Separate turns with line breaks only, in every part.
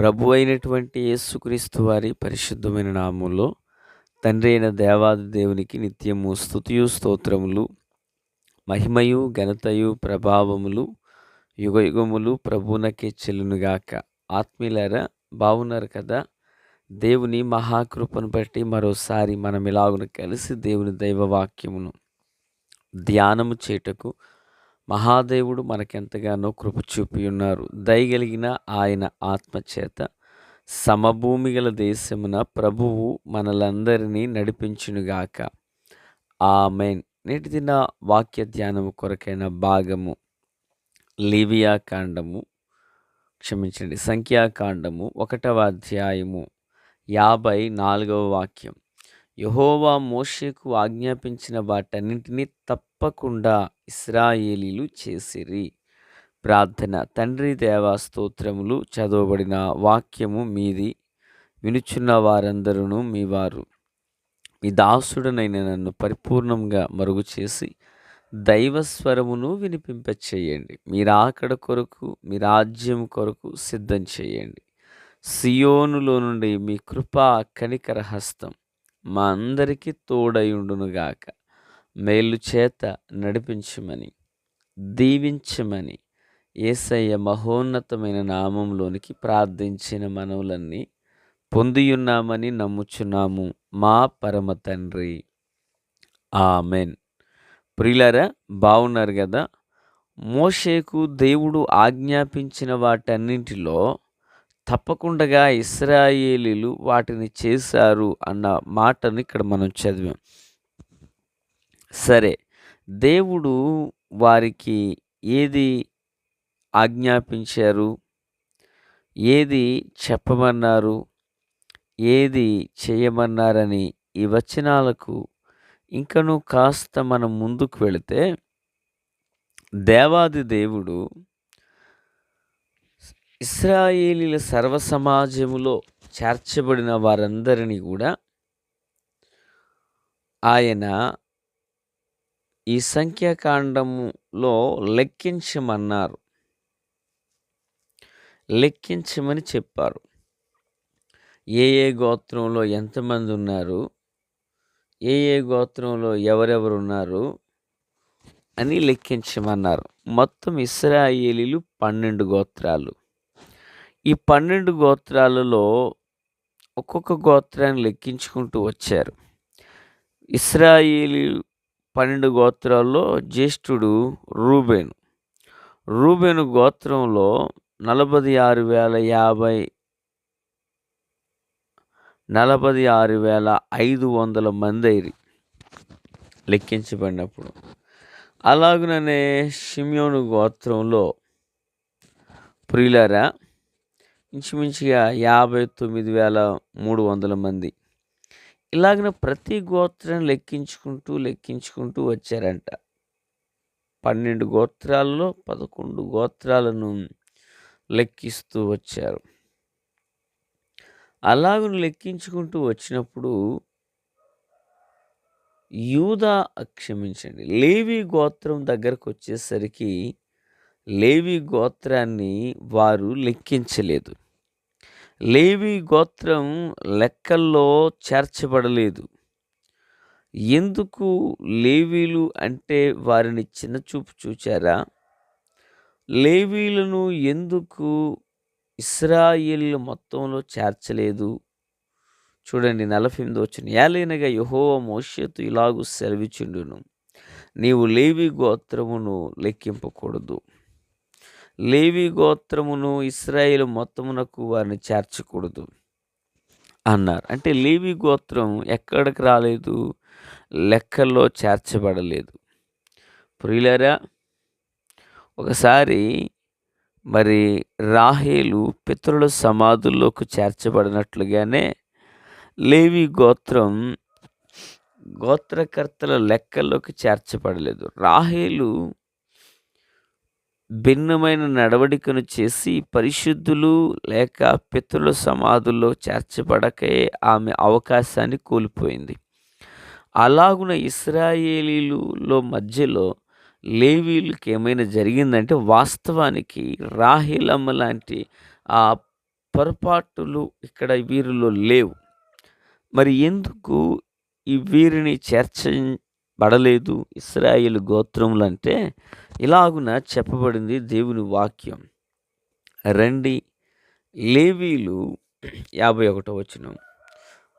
ప్రభు అయినటువంటి యేసుక్రీస్తు వారి పరిశుద్ధమైన నామంలో తండ్రి అయిన దేవాది దేవునికి నిత్యము స్తుతియు స్తోత్రములు, మహిమయు ఘనతయు ప్రభావములు యుగయుగములు ప్రభువునకే చెల్లునుగాక. ఆత్మీయులారా, బాగున్నారు కదా? దేవుని మహాకృపను బట్టి మరోసారి మనం ఇలాగున కలిసి దేవుని దైవవాక్యమును ధ్యానము చేయుటకు మహాదేవుడు మనకెంతగానో కృప చూపి ఉన్నారు. దయగలిగిన ఆయన ఆత్మచేత సమభూమి గల దేశమున ప్రభువు మనలందరినీ నడిపించునుగాక. ఆమేన్. నేటి దిన వాక్య ధ్యానము కొరకైన భాగము సంఖ్యాకాండము 1వ అధ్యాయము 54వ వాక్యం. యెహోవా మోషేకు ఆజ్ఞాపించిన వాటన్నింటినీ తప్పకుండా ఇశ్రాయేలీలు చేసిరి. ప్రార్థన. తండ్రి దేవా, స్తోత్రములు. చదవబడిన వాక్యము మీది, వినుచున్న వారందరూ మీ వారు. మీ దాసుడనైన నన్ను పరిపూర్ణంగా మరుగు చేసి దైవస్వరమును వినిపింపచేయండి. మీ రాకడ కొరకు, మీ రాజ్యం కొరకు సిద్ధం చేయండి. సియోనులో నుండి మీ కృపా కనికర హస్తం మా అందరికీ తోడయుండునుగాక. మేలు చేత నడిపించమని, దీవించమని యేసయ్య మహోన్నతమైన నామంలోనికి ప్రార్థించిన మనవులన్నీ పొందియున్నామని నమ్ముచున్నాము మా పరమ తండ్రి. ఆమెన్. ప్రియులారా, బాగున్నారు కదా? మోషేకు దేవుడు ఆజ్ఞాపించిన వాటన్నింటిలో తప్పకుండా ఇశ్రాయేలీలు వాటిని చేశారు అన్న మాటను ఇక్కడ మనం చదివాం. సరే, దేవుడు వారికి ఏది ఆజ్ఞాపించారు, ఏది చెప్పమన్నారు, ఏది చేయమన్నారని ఈ వచనాలకు ఇంకనూ కాస్త మనం ముందుకు వెళితే, దేవాది దేవుడు ఇశ్రాయేలీల సర్వసమాజములో చేర్చబడిన వారందరినీ కూడా ఆయన ఈ సంఖ్యాకాండములో లెక్కించమని చెప్పారు. ఏ గోత్రంలో ఎంతమంది ఉన్నారు, ఏ గోత్రంలో ఎవరెవరు ఉన్నారు అని లెక్కించమన్నారు. మొత్తం ఇశ్రాయేలీలు 12 గోత్రాలు. ఈ 12 గోత్రాలలో ఒక్కొక్క గోత్రాన్ని లెక్కించుకుంటూ వచ్చారు. ఇశ్రాయేలీ 12 గోత్రాల్లో జ్యేష్ఠుడు రూబేను గోత్రంలో 46,500 మంది అయిరి లెక్కించబడినప్పుడు. అలాగుననే షిమ్యోను గోత్రంలో ప్రియులారా ఇంచుమించుగా 59,300 మంది. ఇలాగన ప్రతి గోత్రాన్ని లెక్కించుకుంటూ వచ్చారంట. 12 గోత్రాల్లో 11 గోత్రాలను లెక్కిస్తూ వచ్చారు. అలాగను లెక్కించుకుంటూ వచ్చినప్పుడు లేవీ గోత్రం దగ్గరకు వచ్చేసరికి లేవీ గోత్రాన్ని వారు లెక్కించలేదు. లేవీ గోత్రం లెక్కల్లో చేర్చబడలేదు. ఎందుకు? లేవీలు అంటే వారిని చిన్నచూపు చూచారా? లేవీలను ఎందుకు ఇశ్రాయేలు మొత్తంలో చేర్చలేదు? చూడండి, 48వ వచనం. ఏలైనగా యెహోవా మోషేతో ఇలాగు సెలవిచ్చుండును, నీవు లేవీ గోత్రమును లెక్కింపకూడదు. లేవీ గోత్రమును ఇశ్రాయేలు మొత్తమునకు వారిని చేర్చకూడదు అన్నారు. అంటే లేవీ గోత్రం ఎక్కడికి రాలేదు? లెక్కల్లో చేర్చబడలేదు. ప్రియులారా, ఒకసారి మరి రాహేలు పితరుల సమాధుల్లోకి చేర్చబడినట్లుగానే లేవీ గోత్రకర్తల లెక్కల్లోకి చేర్చబడలేదు. రాహేలు భిన్నమైన నడవడికను చేసి పరిశుద్ధులు లేక పితరుల సమాధుల్లో చేర్చబడకే ఆమె అవకాశాన్ని కోల్పోయింది. అలాగున ఇశ్రాయేలీలలో మధ్యలో లేవీయులకి ఏమైనా జరిగిందంటే, వాస్తవానికి రాహేలమ్మ లాంటి ఆ పొరపాటులు ఇక్కడ వీరిలో లేవు. మరి ఎందుకు ఈ వీరిని చేర్చబడలేదు ఇశ్రాయేలు గోత్రములంటే, ఇలాగున చెప్పబడింది దేవుని వాక్యం. రండి, లేవీలు 51వ వచనం.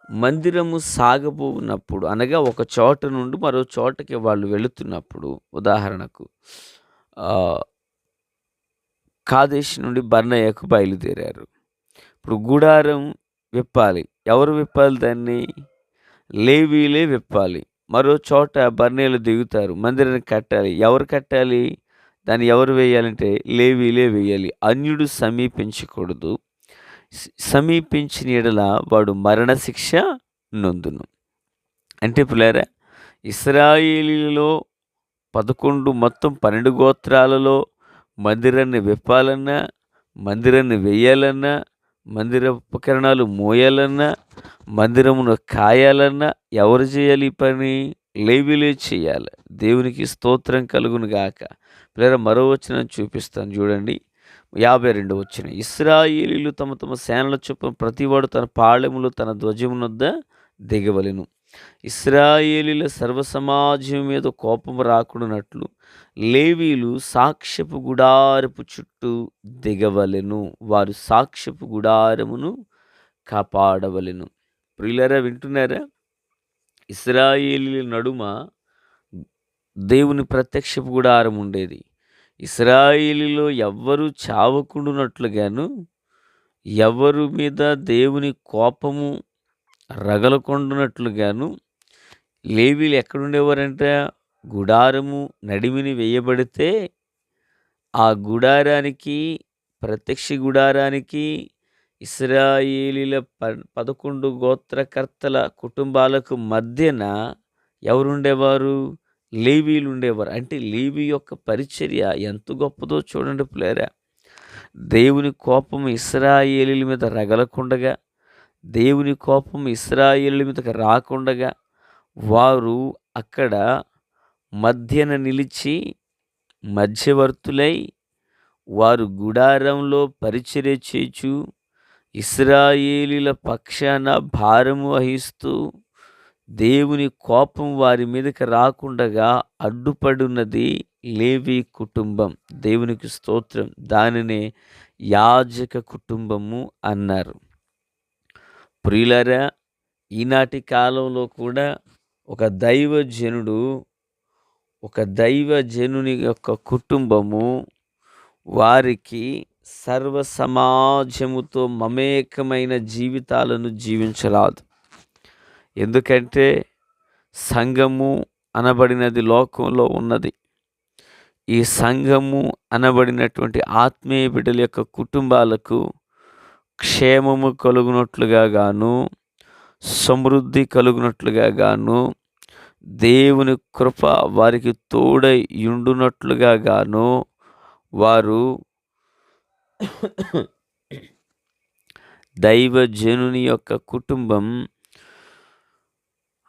మందిరము సాగబోవునప్పుడు, అనగా ఒక చోట నుండి మరో చోటకి వాళ్ళు వెళుతున్నప్పుడు, ఉదాహరణకు కాదేశ్ నుండి బర్నయకు బయలుదేరారు. ఇప్పుడు గుడారం విప్పాలి. ఎవరు విప్పాలి దాన్ని? లేవీలే విప్పాలి. మరో చోట బర్నేలు దిగుతారు, మందిరాన్ని కట్టాలి. ఎవరు కట్టాలి? దాన్ని ఎవరు వేయాలంటే లేవీలే వేయాలి. అన్యుడు సమీపించకూడదు. సమీపించిన యెడల వాడు మరణశిక్ష నొందును. అంటే పిల్లారా, ఇశ్రాయేలీయులలో 11 మొత్తం 12 గోత్రాలలో మందిరాన్ని విప్పాలన్నా, మందిరాన్ని వేయాలన్నా, మందిర ఉపకరణాలు మోయాలన్నా, మందిరమును కాయాలన్నా ఎవరు చేయాలి ఈ పని? లేవీలే చేయాలి. దేవునికి స్తోత్రం కలుగును గాక. పిల్లరా, మరో వచనం చూపిస్తాను చూడండి. 52వ వచనం. ఇశ్రాయేలీయులు తమ తమ సేనల చొప్పున ప్రతివాడు తన పాళెములో తన ధ్వజమునొద్ద దిగవలెను. ఇశ్రాయేలీయుల సర్వసమాజం మీద కోపం రాకుండానట్లు లేవీలు సాక్ష్యపు గుడారపు చుట్టూ దిగవలెను. వారు సాక్ష్యపు గుడారమును కాపాడవలెను. ప్రియులారా, వింటున్నారా? ఇశ్రాయేలీయుల నడుమ దేవుని ప్రత్యక్షపు గుడారం ఉండేది. ఇశ్రాయేలీలో ఎవ్వరూ చావకుండునట్లుగాను, ఎవరి మీద దేవుని కోపము రగలకుండునట్లుగాను లేవీలు ఎక్కడుండేవారంటే, గుడారము నడిమిని వేయబడితే ఆ గుడారానికి, ప్రత్యక్ష గుడారానికి ఇశ్రాయేలీల 11 గోత్రకర్తల కుటుంబాలకు మధ్యన ఎవరుండేవారు? లేవీలు ఉండేవారు. అంటే లేవీ యొక్క పరిచర్య ఎంత గొప్పదో చూడండి ప్రియులారా. దేవుని కోపం ఇశ్రాయేలీల మీద రగలకుండగా, దేవుని కోపం ఇశ్రాయేలీల మీదకి రాకుండగా వారు అక్కడ మధ్యన నిలిచి మధ్యవర్తులై వారు గుడారంలో పరిచర్య చేయుచు ఇశ్రాయేలీల పక్షాన భారము వహిస్తూ దేవుని కోపం వారి మీదకి రాకుండగా అడ్డుపడున్నది లేవీ కుటుంబం. దేవునికి స్తోత్రం. దానినే యాజక కుటుంబము అన్నారు. ప్రియులారా, ఈనాటి కాలంలో కూడా ఒక దైవజనుని యొక్క కుటుంబము వారికి సర్వ సమాజముతో మమేకమైన జీవితాలను జీవించరాదు. ఎందుకంటే సంఘము అనబడినది లోకంలో ఉన్నది. ఈ సంఘము అనబడినటువంటి ఆత్మీయ బిడ్డల యొక్క కుటుంబాలకు క్షేమము కలుగునట్లుగా గాను, సమృద్ధి కలుగునట్లుగా గాను, దేవుని కృప వారికి తోడై యుండునట్లుగా గాను వారు దైవజనుని యొక్క కుటుంబం,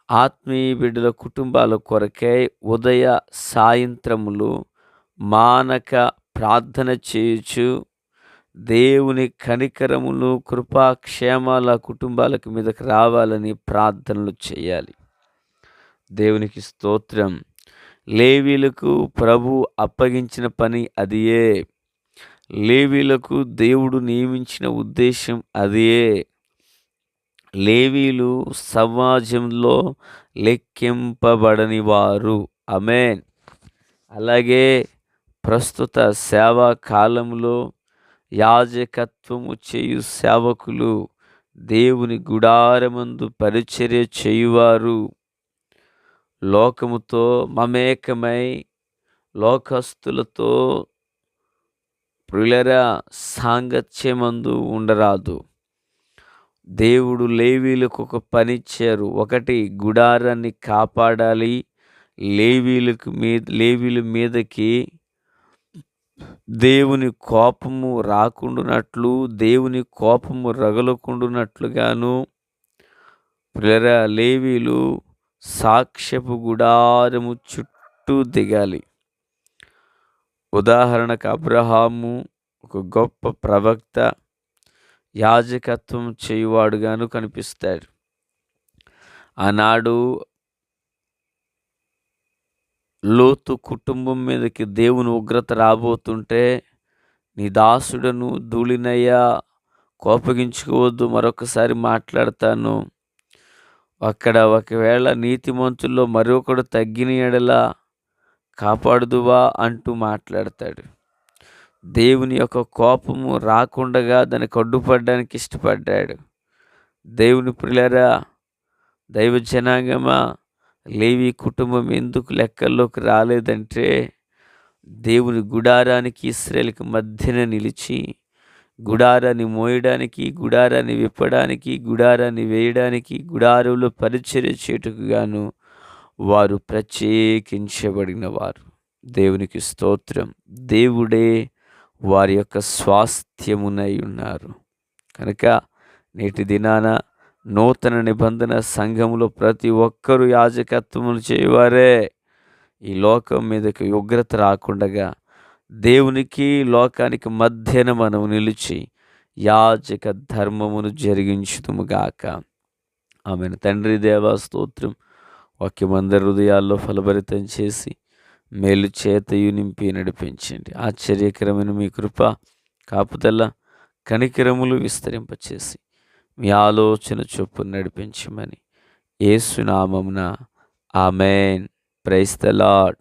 ఆత్మీయ బిడ్డల కుటుంబాల కొరకై ఉదయ సాయంత్రములు మానక ప్రార్థన చేయుచు దేవుని కనికరములు, కృపాక్షేమాల కుటుంబాలకు మీదకి రావాలని ప్రార్థనలు చేయాలి. దేవునికి స్తోత్రం. లేవీలకు ప్రభు అప్పగించిన పని అదియే. లేవీలకు దేవుడు నియమించిన ఉద్దేశం అదే. లేవీలు సమాజంలో లెక్కింపబడని వారు. ఆమేన్. అలాగే ప్రస్తుత సేవా కాలంలో యాజకత్వము చేయు సేవకులు, దేవుని గుడారమందు పరిచర్య చేయువారు లోకముతో మమేకమై లోకస్తులతో ప్రియులారా సాంగత్యమందు ఉండరాదు. దేవుడు లేవీలకు ఒక పని ఇచ్చారు. ఒకటి, గుడారాన్ని కాపాడాలి. లేవీల మీదకి దేవుని కోపము రాకుండునట్లు, దేవుని కోపము రగలకుండునట్లుగాను ప్రియులారా లేవీలు సాక్ష్యపు గుడారము చుట్టూ దిగాలి. ఉదాహరణకు అబ్రహాము ఒక గొప్ప ప్రవక్త. యాజకత్వం చేయువాడుగాను కనిపిస్తాడు. ఆనాడు లోతు కుటుంబం మీదకి దేవుని ఉగ్రత రాబోతుంటే, నీ దాసుడను ధూళినయ్యా, కోపగించుకోవద్దు, మరొకసారి మాట్లాడతాను. అక్కడ ఒకవేళ నీతిమంతుల్లో మరొకడు తగ్గిన యెడల కాపాడుదువా అంటూ మాట్లాడతాడు. దేవుని యొక్క కోపము రాకుండగా దానికి అడ్డుపడడానికి ఇష్టపడ్డాడు. దేవుని ప్రియులారా, దైవ జనాంగమా, లేవి కుటుంబం ఎందుకు లెక్కల్లోకి రాలేదంటే, దేవుని గుడారానికి ఇశ్రాయేలుకి మధ్యన నిలిచి, గుడారాన్ని మోయడానికి, గుడారాన్ని విప్పడానికి, గుడారాన్ని వేయడానికి, గుడారంలో పరిచర్య చేయుటకు గాను వారు ప్రత్యేకించబడిన వారు. దేవునికి స్తోత్రం. దేవుడే వారి యొక్క స్వాస్థ్యమునై ఉన్నారు. కనుక నేటి దినాన నూతన నిబంధన సంఘములో ప్రతి ఒక్కరూ యాజకత్వములు చేయువారే. ఈ లోకం మీదకి ఉగ్రత రాకుండగా దేవునికి లోకానికి మధ్యన మనం నిలిచి యాజక ధర్మమును జరిగించుదుముగాక. ఆమెను. తండ్రి దేవా స్తోత్రం. వాక్యమందరి హృదయాల్లో ఫలభరితం చేసి మేలు చేతయు నింపి నడిపించండి. ఆశ్చర్యకరమైన మీ కృప, కాపుదల, కనికరములు విస్తరింపచేసి మీ ఆలోచన చొప్పున నడిపించమని యేసు నామమున ఆమేన్. Praise the lord.